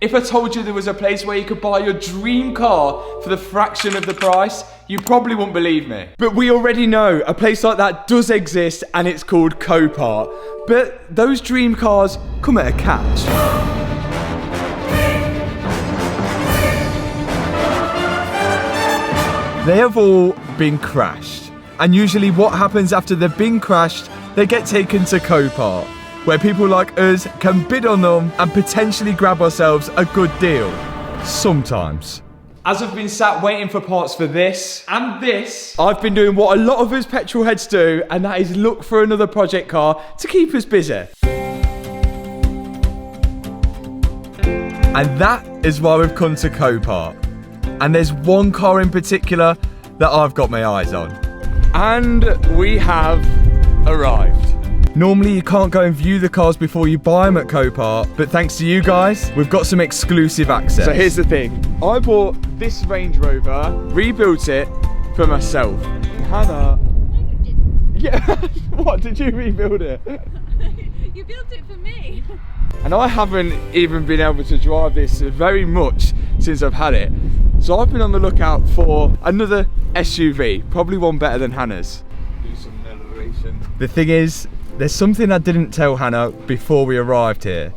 If I told you there was a place where you could buy your dream car for the fraction of the price, you probably wouldn't believe me. But we already know a place like that does exist, and it's called Copart. But those dream cars come at a catch. They have all been crashed. And usually what happens after they've been crashed, they get taken to Copart, where people like us can bid on them and potentially grab ourselves a good deal. Sometimes. As I've been sat waiting for parts for this and this, I've been doing what a lot of us petrol heads do, and that is look for another project car to keep us busy. And that is why we've come to Copart. And there's one car in particular that I've got my eyes on. And we have arrived. Normally you can't go and view the cars before you buy them at Copart, but thanks to you guys, we've got some exclusive access. So here's the thing. I bought this Range Rover, rebuilt it for myself. Hannah... Yeah, what, did you rebuild it? You built it for me. And I haven't even been able to drive this very much since I've had it. So I've been on the lookout for another SUV, probably one better than Hannah's. Do some elevation. The thing is, there's something I didn't tell Hannah before we arrived here.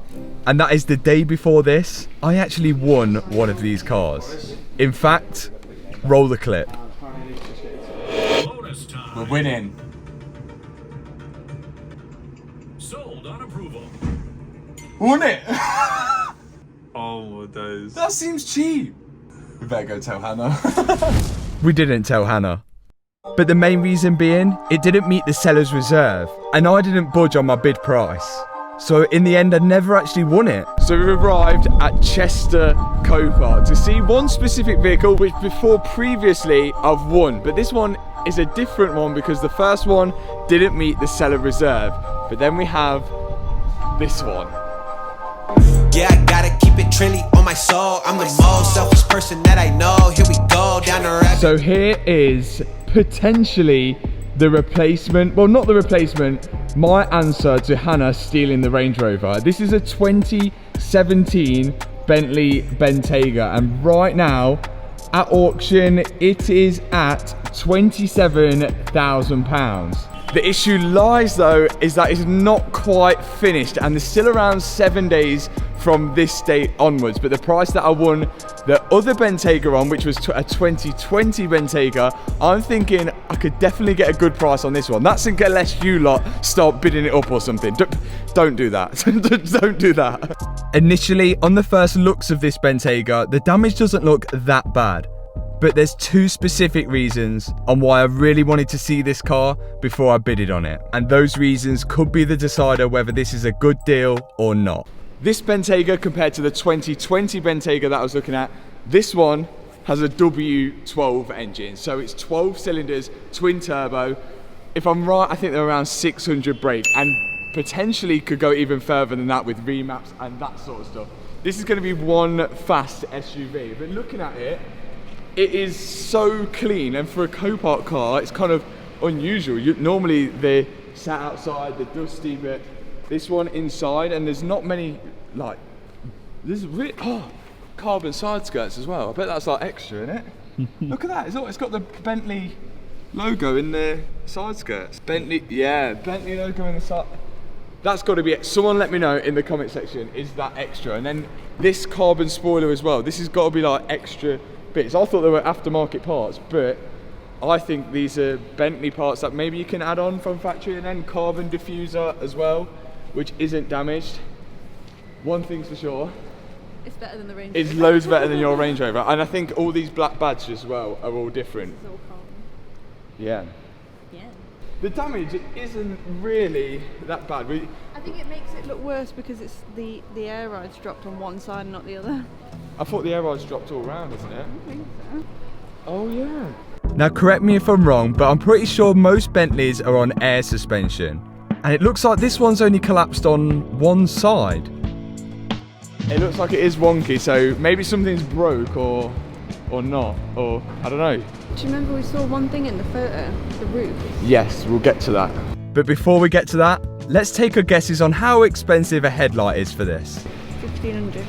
And that is the day before this, I actually won one of these cars. In fact, roll the clip. We're winning. Sold on approval. Won it! Oh my days. That seems cheap. We better go tell Hannah. We didn't tell Hannah. But the main reason being, it didn't meet the seller's reserve, and I didn't budge on my bid price. So in the end, I never actually won it. So we've arrived at Chester Copart to see one specific vehicle which before previously I've won. But this one is a different one because the first one didn't meet the seller reserve. But then we have this one. Yeah, I gotta keep it trendy on my soul. I'm the most selfish person that I know. Here we go down the rabbit. So here is potentially the replacement, well not the replacement, my answer to Hannah stealing the Range Rover. This is a 2017 Bentley Bentayga, and right now at auction it is at £27,000. The issue lies though is that it's not quite finished and there's still around 7 days from this date onwards, but the price that I won the other Bentayga on, which was a 2020 Bentayga, I'm thinking I could definitely get a good price on this one. That's unless you lot start bidding it up or something. Don't do that. Don't do that. Initially, on the first looks of this Bentayga, the damage doesn't look that bad. But there's two specific reasons on why I really wanted to see this car before I bidded on it. And those reasons could be the decider whether this is a good deal or not. This Bentayga compared to the 2020 Bentayga that I was looking at, this one has a W12 engine. So it's 12 cylinders, twin turbo. If I'm right, I think they're around 600 brake and potentially could go even further than that with remaps and that sort of stuff. This is going to be one fast SUV, but looking at it, it is so clean, and for a Copart car, it's kind of unusual. Normally they're sat outside, they're dusty, but this one inside, and there's not many, like, there's really, carbon side skirts as well. I bet that's like extra, isn't it? Look at that, it's got the Bentley logo in the side skirts. Bentley, yeah, Bentley logo in the side. That's got to be it. Someone let me know in the comment section, is that extra? And then this carbon spoiler as well. This has got to be like extra bits. I thought they were aftermarket parts, but I think these are Bentley parts that maybe you can add on from factory, and then carbon diffuser as well, which isn't damaged. One thing's for sure. It's better than the Range Rover. It's loads better than your Range Rover. And I think all these black badges as well are all different. It's all carbon. Yeah. Yeah. The damage isn't really that bad. I think it makes it look worse because it's the air ride's dropped on one side and not the other. I thought the air ride's dropped all around, isn't it? I think so. Oh yeah. Now correct me if I'm wrong, but I'm pretty sure most Bentleys are on air suspension. And it looks like this one's only collapsed on one side. It looks like it is wonky, so maybe something's broke or not, or I don't know. Do you remember we saw one thing in the photo, the roof? Yes, we'll get to that. But before we get to that, let's take our guesses on how expensive a headlight is for this. 1,500.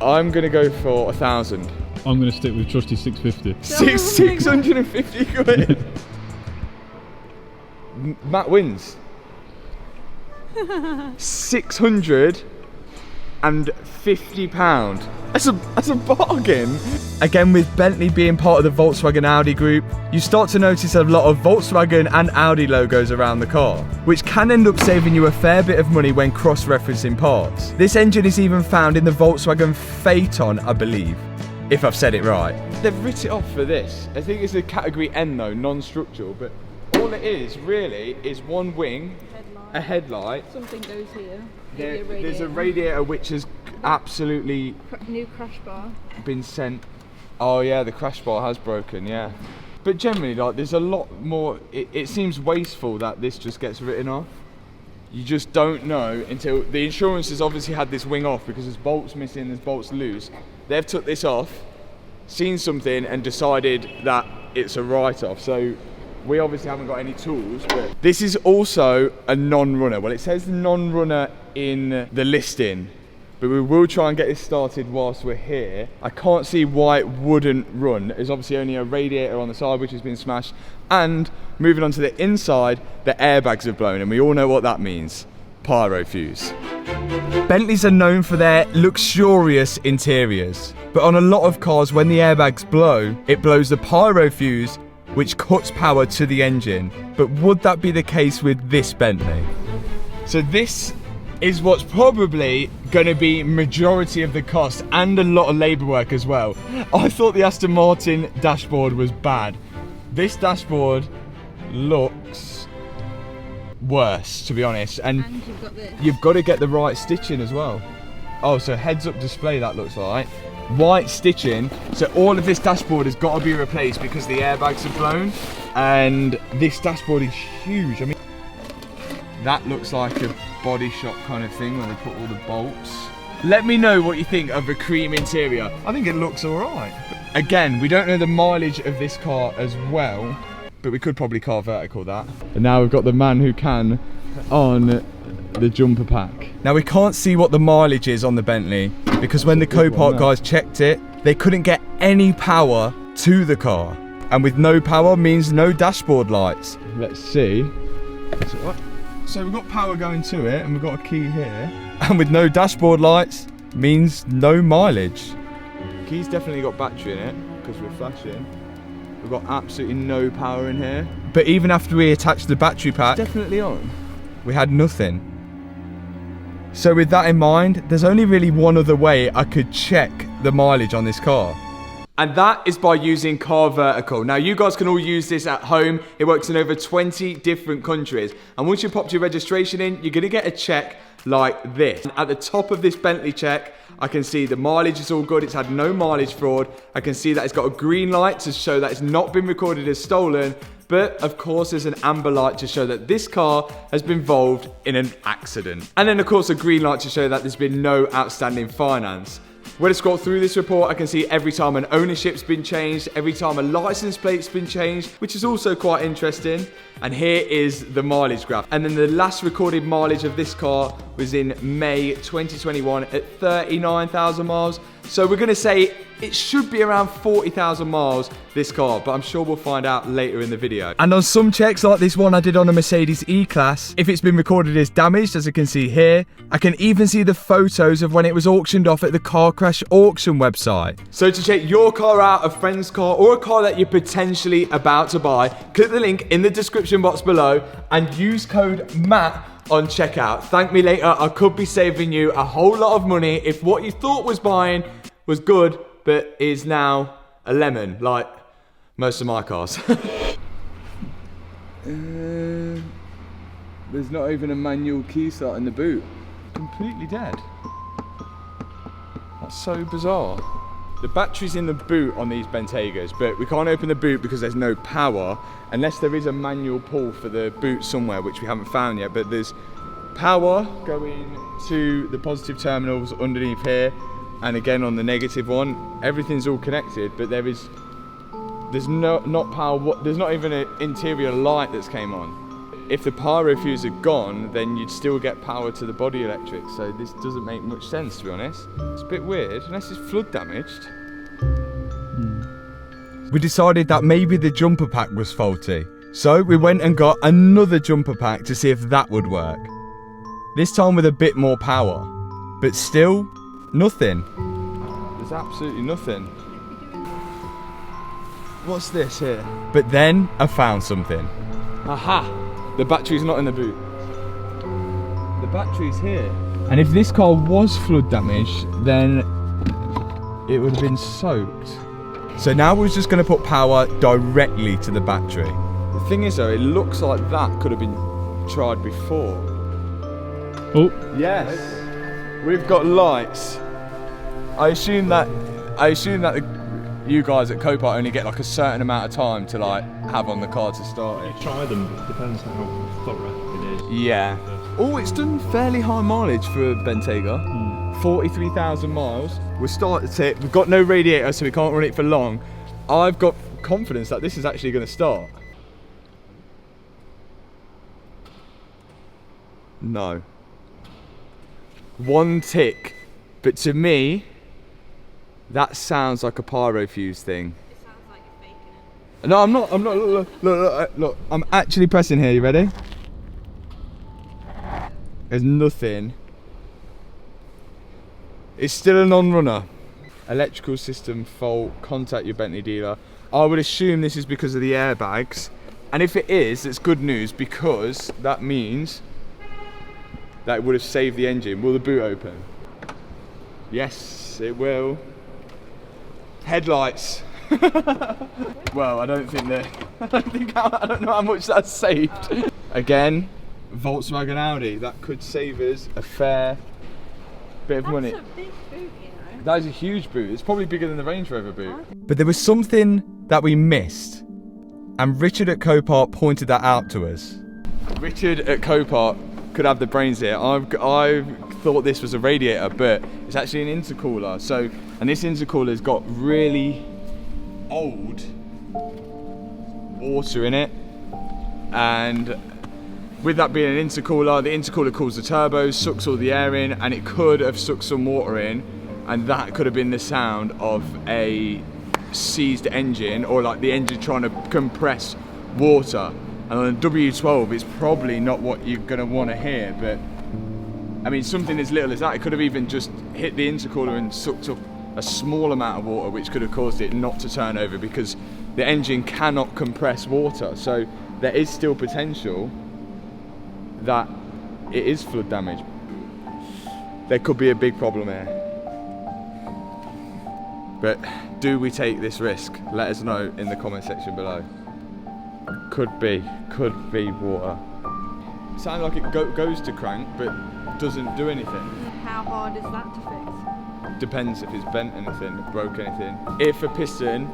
I'm gonna go for 1,000. I'm going to stick with trusty 650. 650 quid. Matt wins. 650 £650. That's a bargain. Again, with Bentley being part of the Volkswagen Audi group, you start to notice a lot of Volkswagen and Audi logos around the car, which can end up saving you a fair bit of money when cross-referencing parts. This engine is even found in the Volkswagen Phaeton, I believe, if I've said it right. They've written it off for this. I think it's a category N though, non-structural, but all it is really is one wing, a headlight. Something goes here. There's a radiator which has absolutely new crash bar been sent. Oh yeah, the crash bar has broken, yeah. But generally, like, there's a lot more. It seems wasteful that this just gets written off. You just don't know until the insurance has obviously had this wing off because there's bolts missing, there's bolts loose. They've took this off, seen something and decided that it's a write-off. So we obviously haven't got any tools, but this is also a non-runner. Well, it says non-runner in the listing, but we will try and get this started whilst we're here. I can't see why it wouldn't run. There's obviously only a radiator on the side which has been smashed, and moving on to the inside, the airbags have blown, and we all know what that means. Pyro fuse. Bentleys are known for their luxurious interiors, but on a lot of cars, when the airbags blow, it blows the pyro fuse, which cuts power to the engine. But would that be the case with this Bentley? So this is what's probably going to be majority of the cost and a lot of labour work as well. I thought the Aston Martin dashboard was bad. This dashboard looks worse, to be honest. And you've got this. You've got to get the right stitching as well. Oh, so heads-up display that looks like. White stitching, so all of this dashboard has got to be replaced because the airbags have blown, and this dashboard is huge. I mean, that looks like a body shop kind of thing where they put all the bolts. Let me know what you think of a cream interior. I think it looks alright. Again, we don't know the mileage of this car as well, but we could probably car vertical that. And now we've got the man who can on the jumper pack. Now we can't see what the mileage is on the Bentley because when the Copart guys checked it, they couldn't get any power to the car. And with no power means no dashboard lights. Let's see. So we've got power going to it and we've got a key here. And with no dashboard lights means no mileage. Key's definitely got battery in it because we're flashing. We've got absolutely no power in here. But even after we attached the battery pack, definitely on. We had nothing. So with that in mind, there's only really one other way I could check the mileage on this car. And that is by using Car Vertical. Now you guys can all use this at home. It works in over 20 different countries. And once you pop your registration in, you're gonna get a check like this. And at the top of this Bentley check, I can see the mileage is all good. It's had no mileage fraud. I can see that it's got a green light to show that it's not been recorded as stolen. But of course there's an amber light to show that this car has been involved in an accident. And then of course a green light to show that there's been no outstanding finance. When I scroll through this report, I can see every time an ownership's been changed, every time a license plate's been changed, which is also quite interesting. And here is the mileage graph. And then the last recorded mileage of this car was in May 2021 at 39,000 miles. So we're gonna say it should be around 40,000 miles, this car, but I'm sure we'll find out later in the video. And on some checks like this one I did on a Mercedes E-Class, if it's been recorded as damaged, as I can see here, I can even see the photos of when it was auctioned off at the car crash auction website. So to check your car out, a friend's car, or a car that you're potentially about to buy, click the link in the description box below and use code MATT on checkout. Thank me later, I could be saving you a whole lot of money if what you thought was buying was good, but is now a lemon, like most of my cars. There's not even a manual key start in the boot. Completely dead. That's so bizarre. The battery's in the boot on these Bentaygas, but we can't open the boot because there's no power, unless there is a manual pull for the boot somewhere, which we haven't found yet, but there's power going to the positive terminals underneath here, and again on the negative one. Everything's all connected, but there's not power. There's not even an interior light that's came on. if the pyro fuse had gone, then you'd still get power to the body electric. So this doesn't make much sense, to be honest. It's a bit weird, unless it's flood damaged. We decided that maybe the jumper pack was faulty. So we went and got another jumper pack to see if that would work. This time with a bit more power. But still, nothing. There's absolutely nothing. What's this here? But then I found something. Aha! The battery's not in the boot. The battery's here. And if this car was flood damaged, then it would have been soaked. So now we're just going to put power directly to the battery. The thing is though, it looks like that could have been tried before. Oh, Yes, we've got lights. I assume that you guys at Copart only get like a certain amount of time to like have on the car to start it. try them, but it depends how thorough it is. Yeah. Oh, it's done fairly high mileage for Bentayga. 43,000 miles. We're starting it. We've got no radiator, so we can't run it for long. I've got confidence that this is actually going to start. No. One tick, but to me, that sounds like a pyro fuse thing. It sounds like you're faking it. No, I'm not. Look. I'm actually pressing here. You ready? There's nothing. It's still a non-runner. Electrical system fault. Contact your Bentley dealer. I would assume this is because of the airbags, and if it is, it's good news because that means that it would have saved the engine. Will the boot open? Yes, it will. Headlights. Well, I don't know how much that's saved. Again, Volkswagen Audi. That could save us a fair bit of money. That's a big boot, you know. That is a huge boot. It's probably bigger than the Range Rover boot. But there was something that we missed, and Richard at Copart pointed that out to us. Richard at Copart could have the brains here. I've thought this was a radiator, but it's actually an intercooler. So, and this intercooler's got really old water in it, and with that being an intercooler, the intercooler cools the turbos, sucks all the air in, and it could have sucked some water in, and that could have been the sound of a seized engine, or like the engine trying to compress water. And on a W12, it's probably not what you're going to want to hear, but I mean, something as little as that, it could have even just hit the intercooler and sucked up a small amount of water, which could have caused it not to turn over, because the engine cannot compress water. So there is still potential that it is flood damage. There could be a big problem here. But do we take this risk? Let us know in the comment section below. Could be water. Sounds like it goes to crank, but doesn't do anything. How hard is that to fix? Depends if it's bent anything, broke anything. If a piston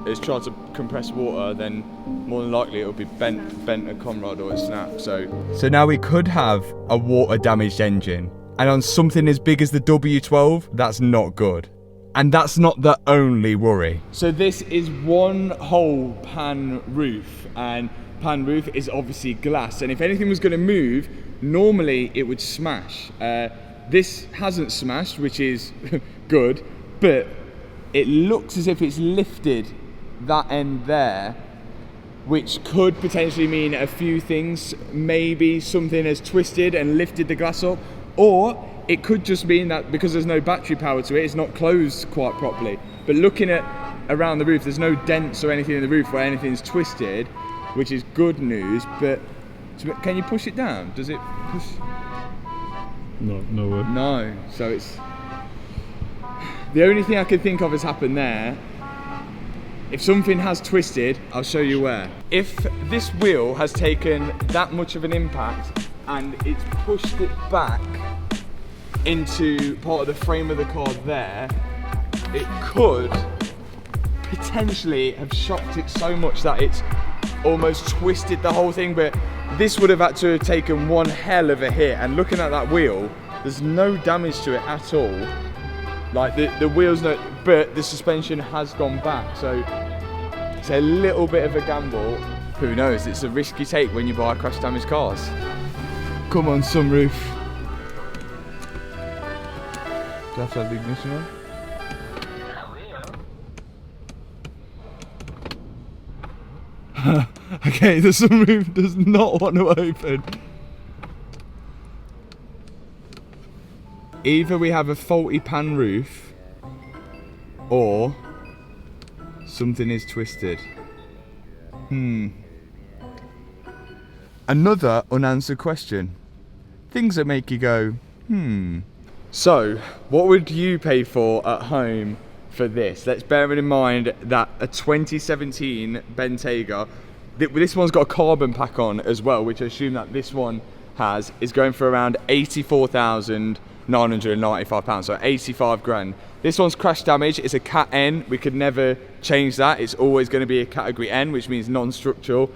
is trying to compress water, then more than likely it'll be bent a conrod or a snap. So now we could have a water damaged engine, and on something as big as the W12, that's not good. And that's not the only worry. So this is one whole pan roof, and pan roof is obviously glass, and if anything was going to move, normally it would smash. This hasn't smashed, which is good, but it looks as if it's lifted that end there, which could potentially mean a few things. Maybe something has twisted and lifted the glass up, or it could just mean that because there's no battery power to it, it's not closed quite properly. But looking at around the roof, there's no dents or anything in the roof where anything's twisted, which is good news. But can you push it down? Does it push? No way. No. So it's the only thing I can think of has happened there. If something has twisted, I'll show you where. If this wheel has taken that much of an impact and it's pushed it back into part of the frame of the car there, it could potentially have shocked it so much that it's almost twisted the whole thing. But this would have had to have taken one hell of a hit, and looking at that wheel, there's no damage to it at all. Like the wheel's no, but the suspension has gone back, so it's a little bit of a gamble. Who knows? It's a risk you take when you buy crash damaged cars. Come on, sunroof. Do I have to have the ignition on? Okay, the sunroof does not want to open. Either we have a faulty pan roof or something is twisted. Another unanswered question. Things that make you go, So, what would you pay for at home for this? Let's bear in mind that a 2017 Bentayga, this one's got a carbon pack on as well, which I assume that this one has, is going for around £84,995, so 85 grand. This one's crash damage, it's a Cat N, we could never change that, it's always going to be a category N, which means non-structural.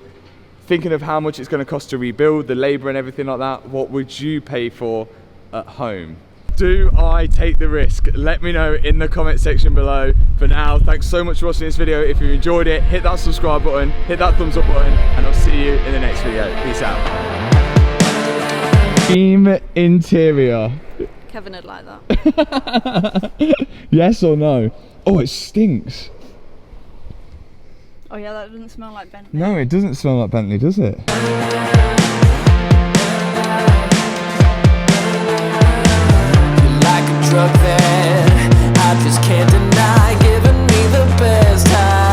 Thinking of how much it's going to cost to rebuild, the labour and everything like that, what would you pay for at home? Do I take the risk? Let me know in the comment section below. For now, thanks so much for watching this video. If you enjoyed it, hit that subscribe button, hit that thumbs up button, and I'll see you in the next video. Peace out. Team interior. Kevin would like that. Yes or no? Oh, it stinks. Oh yeah, that doesn't smell like Bentley. No, it doesn't smell like Bentley, does it?